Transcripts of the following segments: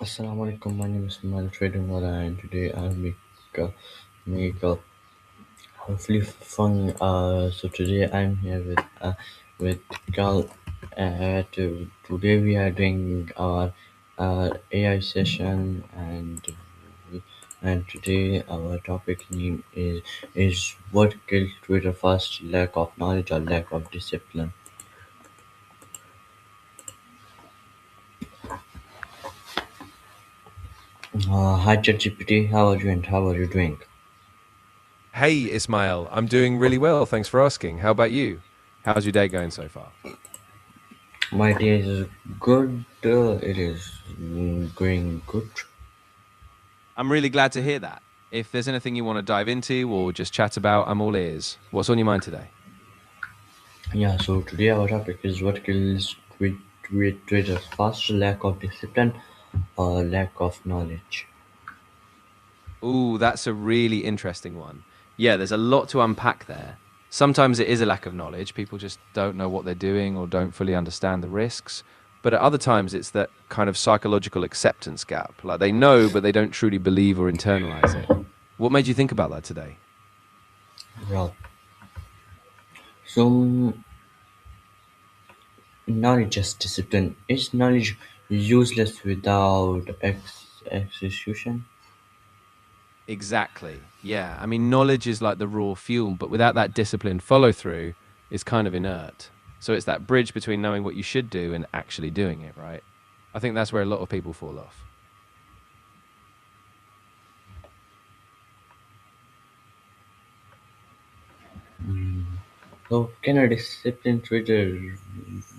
Assalamu alaikum. My name is Ismail Tradingwala, and today I'll make a hopefully fun. So today I'm here with Carl. Today we are doing our AI session, and today our topic name is what killed Twitter first: lack of knowledge or lack of discipline. Hi ChatGPT, how are you and how are you doing? Hey, Ismail, I'm doing really well. Thanks for asking. How about you? How's your day going so far? My day is good. It is going good. I'm really glad to hear that. If there's anything you want to dive into or just chat about, I'm all ears. What's on your mind today? Yeah, so today our topic is what kills traders first: lack of discipline or lack of knowledge. Ooh, that's a really interesting one. Yeah, there's a lot to unpack there. Sometimes it is a lack of knowledge. People just don't know what they're doing or don't fully understand the risks. But at other times, it's that kind of psychological acceptance gap. Like they know, but they don't truly believe or internalize it. What made you think about that today? Yeah, so knowledge as discipline. Is knowledge useless without execution? Exactly. Yeah. I mean, knowledge is like the raw fuel, but without that disciplined follow through, it's kind of inert. So it's that bridge between knowing what you should do and actually doing it, right? I think that's where a lot of people fall off. So can a disciplined trader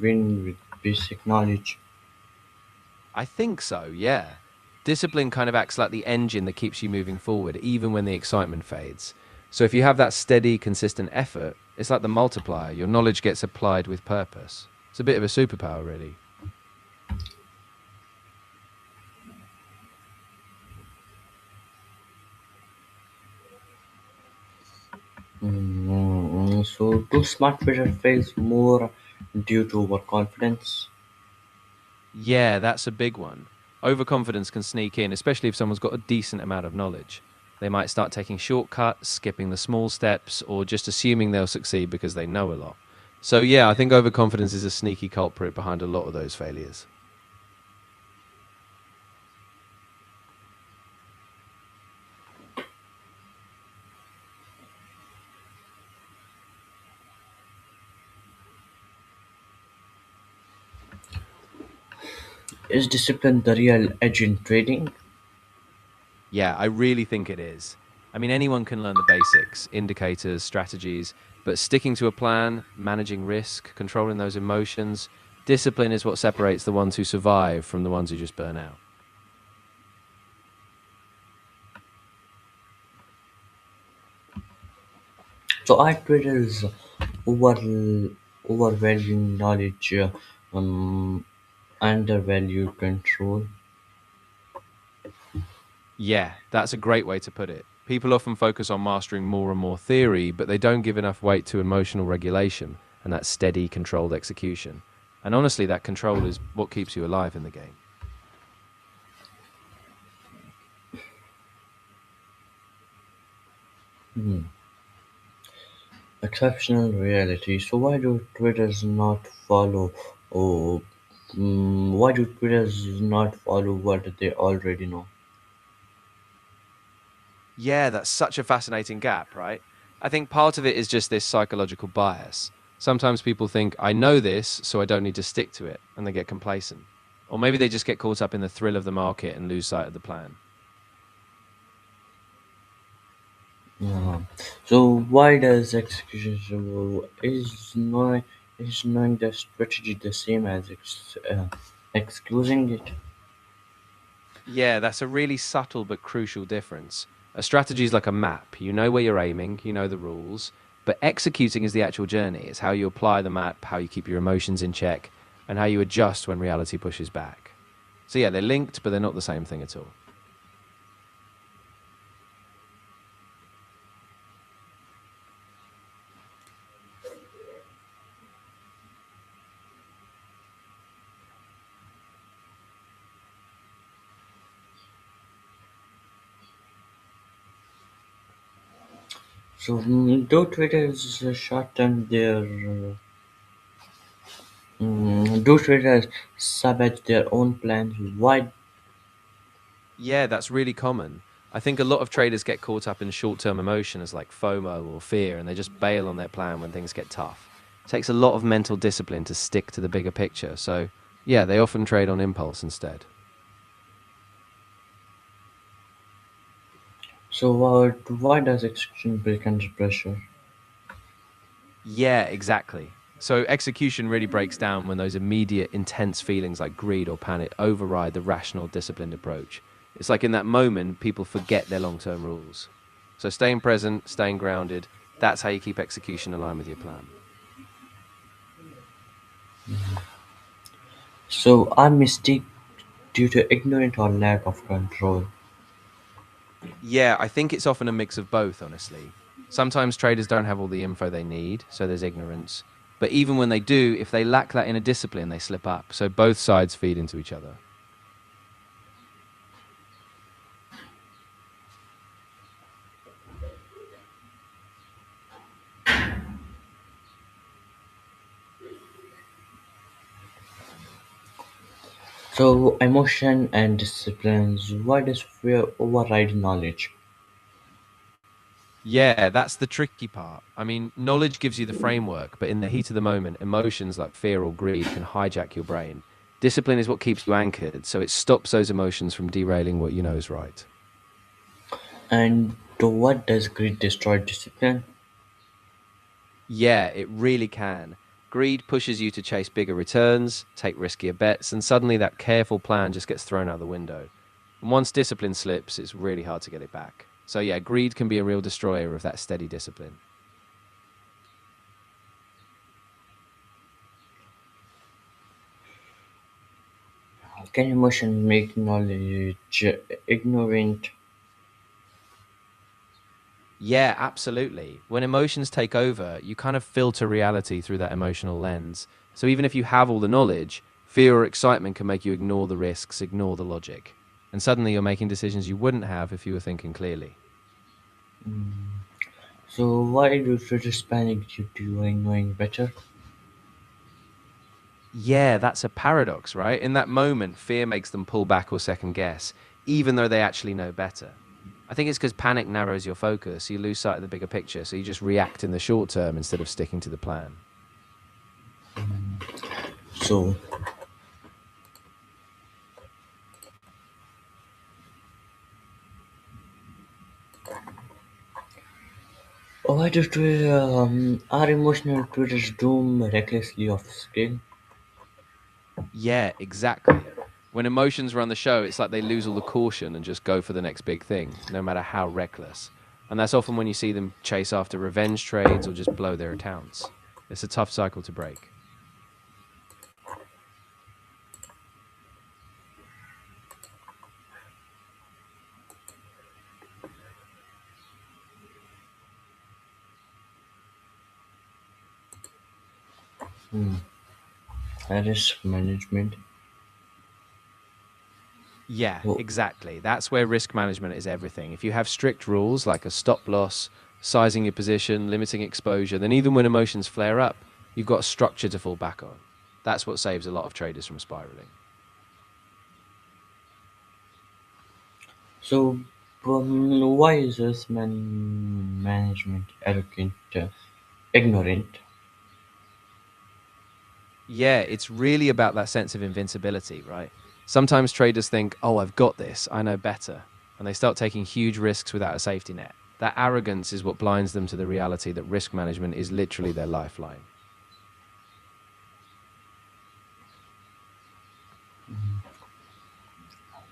win with basic knowledge? I think so, yeah. Discipline kind of acts like the engine that keeps you moving forward, even when the excitement fades. So if you have that steady, consistent effort, it's like the multiplier. Your knowledge gets applied with purpose. It's a bit of a superpower, really. So do smart trader fails more due to overconfidence? Yeah, that's a big one. Overconfidence can sneak in, especially if someone's got a decent amount of knowledge. They might start taking shortcuts, skipping the small steps, or just assuming they'll succeed because they know a lot. So, yeah, I think overconfidence is a sneaky culprit behind a lot of those failures. Is discipline the real edge in trading? Yeah, I really think it is. I mean, anyone can learn the basics, indicators, strategies, but sticking to a plan, managing risk, controlling those emotions, discipline is what separates the ones who survive from the ones who just burn out. So are traders over overvaluing knowledge, undervalue control? Yeah, that's a great way to put it. People often focus on mastering more and more theory, but they don't give enough weight to emotional regulation and that steady, controlled execution. And honestly, that control is what keeps you alive in the game. Exceptional reality. So why do traders not follow? Oh, why do traders not follow what they already know? Yeah, that's such a fascinating gap, right? I think part of it is just this psychological bias. Sometimes people think, I know this, so I don't need to stick to it, and they get complacent. Or maybe they just get caught up in the thrill of the market and lose sight of the plan. Yeah. So why does execution is knowing the strategy the same as excusing it? Yeah, that's a really subtle but crucial difference. A strategy is like a map. You know where you're aiming, you know the rules, but executing is the actual journey. It's how you apply the map, how you keep your emotions in check, and how you adjust when reality pushes back. So, yeah, they're linked, but they're not the same thing at all. So, do traders shorten their do traders sabotage their own plans? Why? Yeah, that's really common. I think a lot of traders get caught up in short-term emotions like FOMO or fear, and they just bail on their plan when things get tough. It takes a lot of mental discipline to stick to the bigger picture. So, yeah, they often trade on impulse instead. So, why does execution break under pressure? Yeah, exactly. So execution really breaks down when those immediate, intense feelings like greed or panic override the rational, disciplined approach. It's like in that moment, people forget their long term rules. So staying present, staying grounded, that's how you keep execution aligned with your plan. So, are mistakes due to ignorance or lack of control? Yeah, I think it's often a mix of both, honestly. Sometimes traders don't have all the info they need, so there's ignorance. But even when they do, if they lack that inner discipline, they slip up. So both sides feed into each other. So, emotion and disciplines. Why does fear override knowledge? Yeah, that's the tricky part. I mean, knowledge gives you the framework, but in the heat of the moment, emotions like fear or greed can hijack your brain. Discipline is what keeps you anchored, so it stops those emotions from derailing what you know is right. And what does greed destroy discipline? Yeah, it really can. Greed pushes you to chase bigger returns, take riskier bets, and suddenly that careful plan just gets thrown out the window. And once discipline slips, it's really hard to get it back. So, yeah, greed can be a real destroyer of that steady discipline. Can emotion make knowledge ignorant? Yeah, absolutely. When emotions take over, you kind of filter reality through that emotional lens. So even if you have all the knowledge, fear or excitement can make you ignore the risks, ignore the logic. And suddenly you're making decisions you wouldn't have if you were thinking clearly. So, why do traders panic due to knowing better? Yeah, that's a paradox, right? In that moment, fear makes them pull back or second guess, even though they actually know better. I think it's because panic narrows your focus. You lose sight of the bigger picture, so you just react in the short term instead of sticking to the plan. So, why do are emotional traders doom recklessly off scale? Yeah, exactly. When emotions run the show, it's like they lose all the caution and just go for the next big thing, no matter how reckless. And that's often when you see them chase after revenge trades or just blow their accounts. It's a tough cycle to break. Hmm. Risk management. Yeah, Oh, exactly. That's where risk management is everything. If you have strict rules like a stop loss, sizing your position, limiting exposure, then even when emotions flare up, you've got a structure to fall back on. That's what saves a lot of traders from spiraling. so, why is management arrogant, ignorant? Yeah, it's really about that sense of invincibility, right? Sometimes traders think, oh, I've got this, I know better. And they start taking huge risks without a safety net. That arrogance is what blinds them to the reality that risk management is literally their lifeline.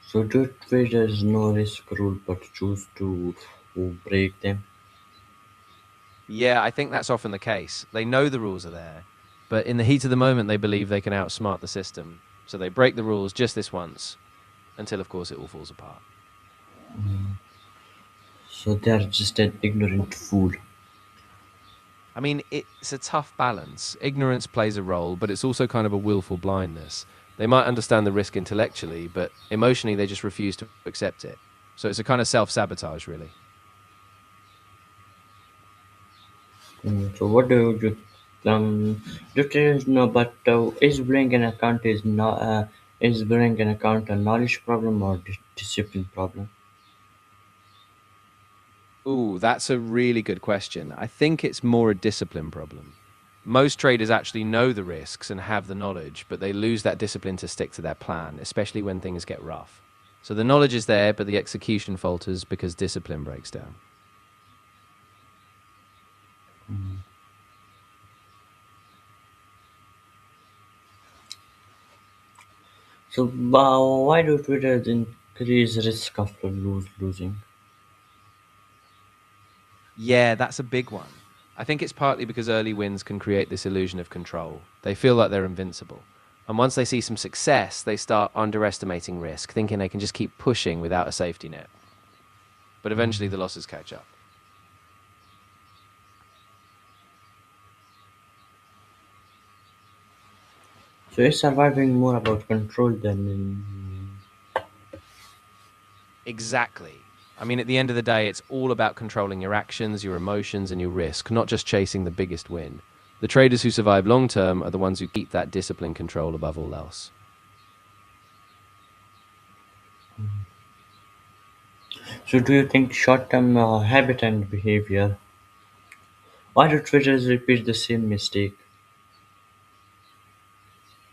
So, do traders no risk rule but choose to break them? Yeah, I think that's often the case. They know the rules are there, but in the heat of the moment, they believe they can outsmart the system. So they break the rules just this once until, of course, it all falls apart. So, they are just an ignorant fool. I mean, it's a tough balance. Ignorance plays a role, but it's also kind of a willful blindness. They might understand the risk intellectually, but emotionally, they just refuse to accept it. So it's a kind of self sabotage, really. So what do traders know? But is bring an account a knowledge problem or discipline problem? Ooh, that's a really good question. I think it's more a discipline problem. Most traders actually know the risks and have the knowledge, but they lose that discipline to stick to their plan, especially when things get rough. So the knowledge is there, but the execution falters because discipline breaks down. So why do traders increase risk of losing? Yeah, that's a big one. I think it's partly because early wins can create this illusion of control. They feel like they're invincible. And once they see some success, they start underestimating risk, thinking they can just keep pushing without a safety net. But eventually the losses catch up. So is surviving more about control than Exactly. I mean, at the end of the day, it's all about controlling your actions, your emotions, and your risk, not just chasing the biggest win. The traders who survive long term are the ones who keep that discipline control above all else. so do you think short-term habit and behavior? Why do traders repeat the same mistake?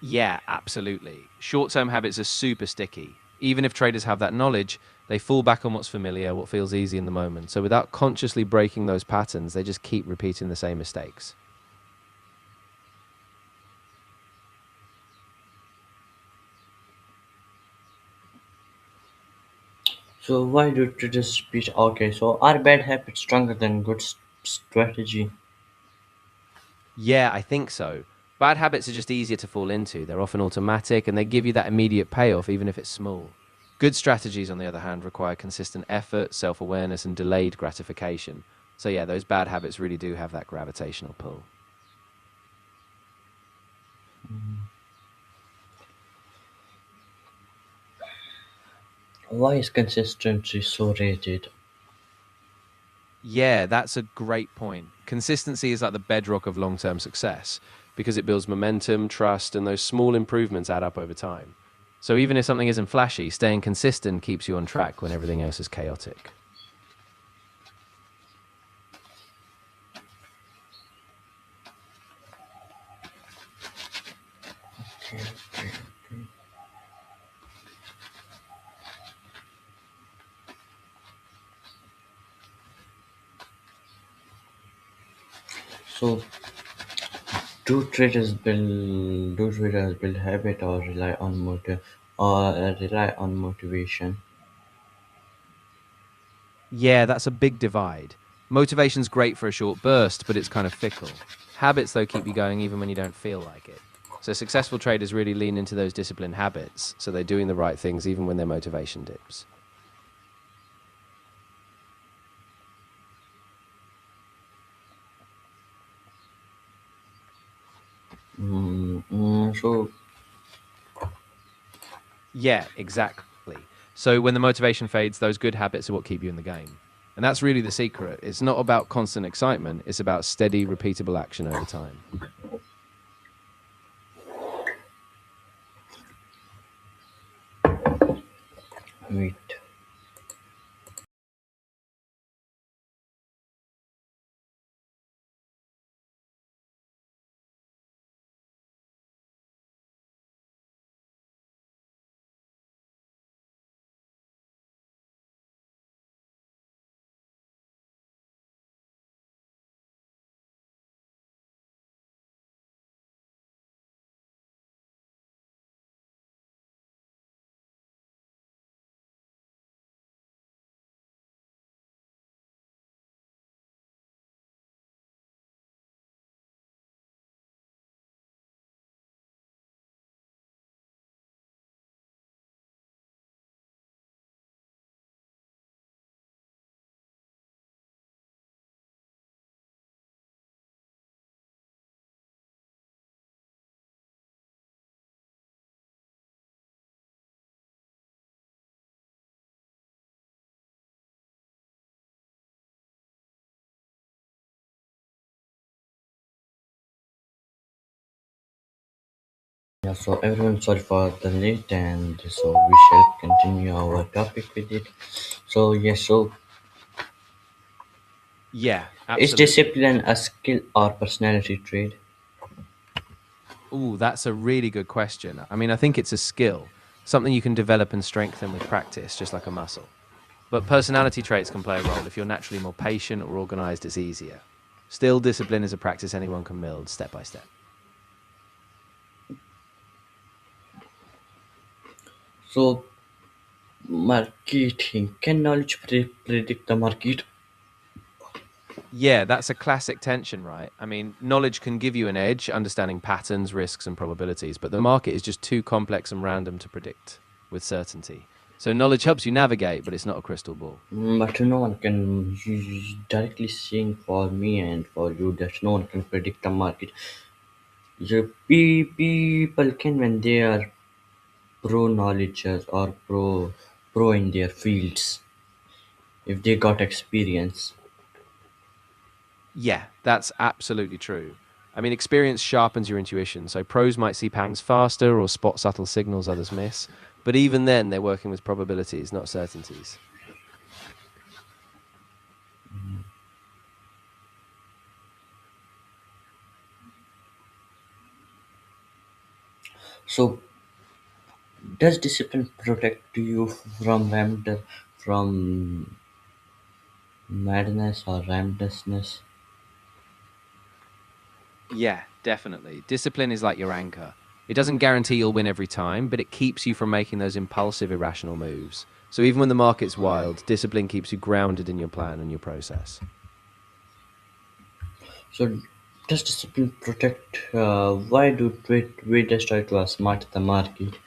Yeah, absolutely. Short term habits are super sticky. Even if traders have that knowledge, they fall back on what's familiar, what feels easy in the moment. So without consciously breaking those patterns, they just keep repeating the same mistakes. So why do traders repeat? Okay, so are bad habits stronger than good strategy? Yeah, I think so. Bad habits are just easier to fall into. They're often automatic and they give you that immediate payoff, even if it's small. Good strategies, on the other hand, require consistent effort, self awareness, and delayed gratification. So, yeah, those bad habits really do have that gravitational pull. Why is consistency so rated? Yeah, that's a great point. Consistency is like the bedrock of long term success because it builds momentum, trust, and those small improvements add up over time. So, even if something isn't flashy, staying consistent keeps you on track when everything else is chaotic. So do traders build habit or rely on motivation? Yeah, that's a big divide. Motivation's great for a short burst, but it's kind of fickle. Habits, though, keep you going even when you don't feel like it. So successful traders really lean into those disciplined habits, so they're doing the right things even when their motivation dips. So Yeah, exactly. So when the motivation fades, those good habits are what keep you in the game. And that's really the secret. It's not about constant excitement, it's about steady, repeatable action over time. wait. Yeah, so everyone, sorry for the late, and so we shall continue our topic with it. So yes, so Yeah, is absolutely. discipline a skill or personality trait? Oh, that's a really good question. I mean, I think it's a skill, something you can develop and strengthen with practice, just like a muscle. But personality traits can play a role. If you're naturally more patient or organized, it's easier. Still, discipline is a practice anyone can build step by step. So marketing, can knowledge predict the market? Yeah, that's a classic tension, right? I mean, knowledge can give you an edge, understanding patterns, risks, and probabilities, but the market is just too complex and random to predict with certainty. So, knowledge helps you navigate, but it's not a crystal ball. But no one can directly saying for me and for you that no one can predict the market. The people can when they are pro knowledge or pro in their fields if they got experience. Yeah, that's absolutely true. I mean, experience sharpens your intuition. So, pros might see patterns faster or spot subtle signals others miss, but even then, they're working with probabilities, not certainties. So does discipline protect you from from madness or randomness? Yeah, definitely. Discipline is like your anchor. It doesn't guarantee you'll win every time, but it keeps you from making those impulsive, irrational moves. So even when the market's wild, discipline keeps you grounded in your plan and your process. So does discipline protect? Why do traders try to outsmart the market?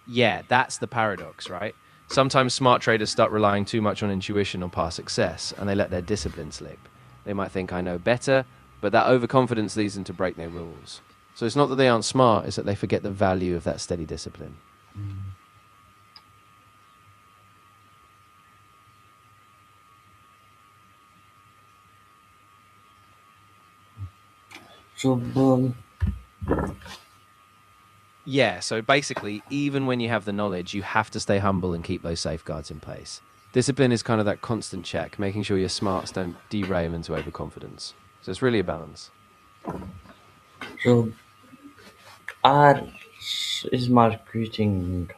Yeah, that's the paradox, right? Sometimes smart traders start relying too much on intuition or past success, and they let their discipline slip. They might think, I know better, but that overconfidence leads them to break their rules. So it's not that they aren't smart, it's that they forget the value of that steady discipline. So Yeah, so basically, even when you have the knowledge, you have to stay humble and keep those safeguards in place. Discipline is kind of that constant check, making sure your smarts don't derail into overconfidence. So it's really a balance. so are is marketing.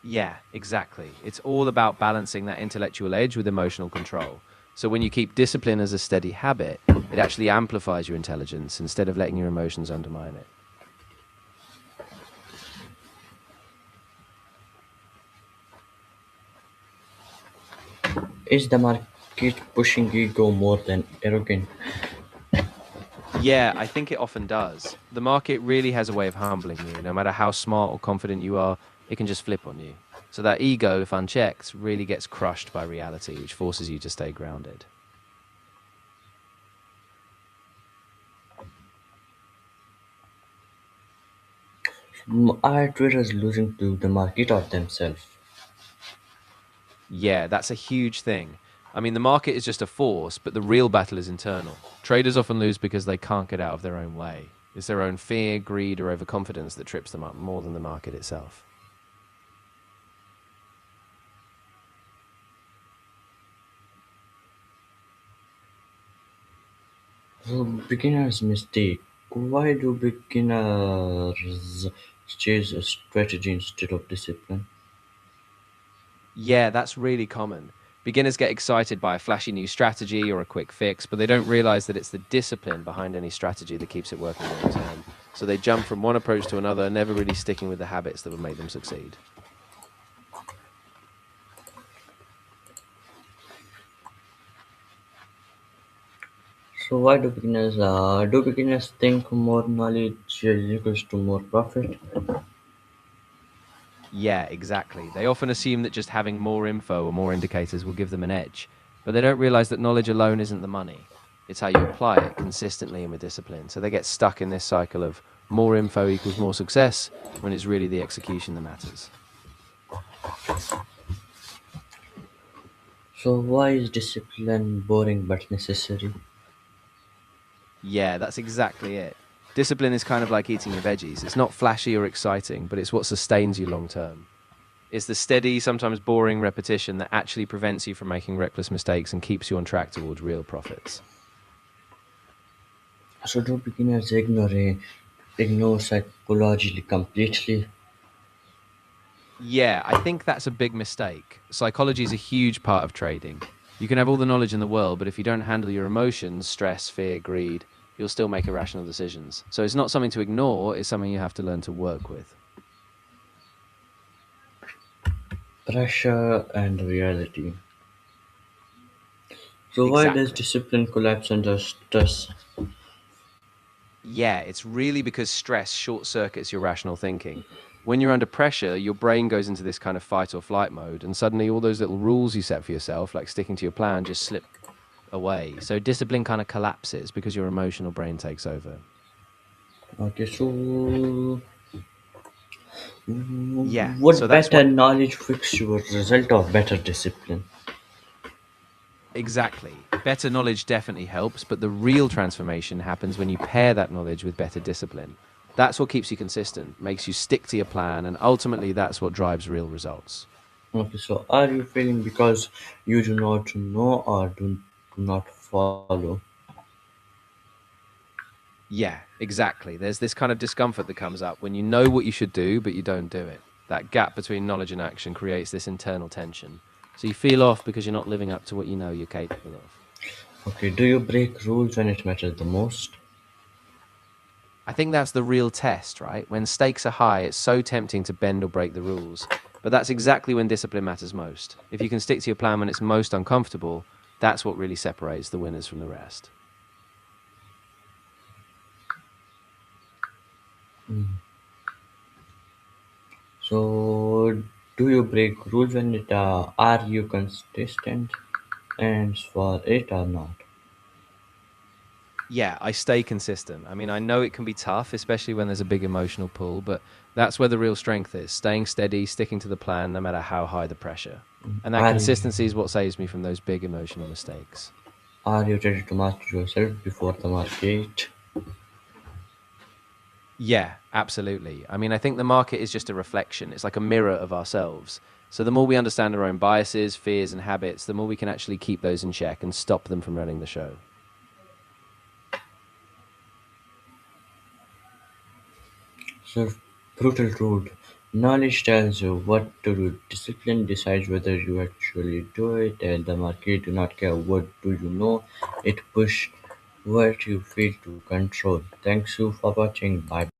Yeah, exactly. It's all about balancing that intellectual edge with emotional control. So when you keep discipline as a steady habit, it actually amplifies your intelligence instead of letting your emotions undermine it. Is the market pushing ego more than arrogant? Yeah, I think it often does. The market really has a way of humbling you. No matter how smart or confident you are, it can just flip on you. So that ego, if unchecked, really gets crushed by reality, which forces you to stay grounded. Are traders losing to the market or themselves? Yeah, that's a huge thing. I mean, the market is just a force, but the real battle is internal. Traders often lose because they can't get out of their own way. It's their own fear, greed, or overconfidence that trips them up more than the market itself. So beginners mistake. Why do beginners chase a strategy instead of discipline? Yeah, that's really common. Beginners get excited by a flashy new strategy or a quick fix, but they don't realize that it's the discipline behind any strategy that keeps it working long term. So they jump from one approach to another, never really sticking with the habits that would make them succeed. So why do beginners think more knowledge equals to more profit? Yeah, exactly. They often assume that just having more info or more indicators will give them an edge, but they don't realize that knowledge alone isn't the money. It's how you apply it consistently and with discipline. So they get stuck in this cycle of more info equals more success when it's really the execution that matters. So why is discipline boring but necessary? Yeah, that's exactly it. Discipline is kind of like eating your veggies. It's not flashy or exciting, but it's what sustains you long term. It's the steady, sometimes boring repetition that actually prevents you from making reckless mistakes and keeps you on track towards real profits. So do beginners ignore psychology completely? Yeah, I think that's a big mistake. Psychology is a huge part of trading. You can have all the knowledge in the world, but if you don't handle your emotions, stress, fear, greed, you'll still make irrational decisions. So it's not something to ignore, it's something you have to learn to work with. Pressure and reality. So why does Exactly. discipline collapse under stress? Yeah, it's really because stress short circuits your rational thinking. When you're under pressure, your brain goes into this kind of fight or flight mode, and suddenly all those little rules you set for yourself, like sticking to your plan, just slip away. So discipline kind of collapses because your emotional brain takes over. Okay, so Yeah, so would that's better what knowledge fix your result of better discipline? exactly. Better knowledge definitely helps, but the real transformation happens when you pair that knowledge with better discipline. That's what keeps you consistent, makes you stick to your plan, and ultimately that's what drives real results. Okay, so are you failing because you do not know or do not follow? Yeah, exactly. There's this kind of discomfort that comes up when you know what you should do, but you don't do it. That gap between knowledge and action creates this internal tension. So you feel off because you're not living up to what you know you're capable of. Okay, do you break rules when it matters the most? I think that's the real test, right? When stakes are high, it's so tempting to bend or break the rules. But that's exactly when discipline matters most. If you can stick to your plan when it's most uncomfortable, that's what really separates the winners from the rest. So do you break rules when it are you consistent and for it or not? Yeah, I stay consistent. I mean, I know it can be tough, especially when there's a big emotional pull, but that's where the real strength is staying steady, sticking to the plan, no matter how high the pressure. And that Are you, consistency is what saves me from those big emotional mistakes. are you ready to master yourself before the market? Yeah, absolutely. I mean, I think the market is just a reflection, it's like a mirror of ourselves. So the more we understand our own biases, fears, and habits, the more we can actually keep those in check and stop them from running the show. So brutal rule. Knowledge tells you what to do. Discipline decides whether you actually do it, and the market do not care what do you know. It push what you feel to control. Thanks you for watching. Bye.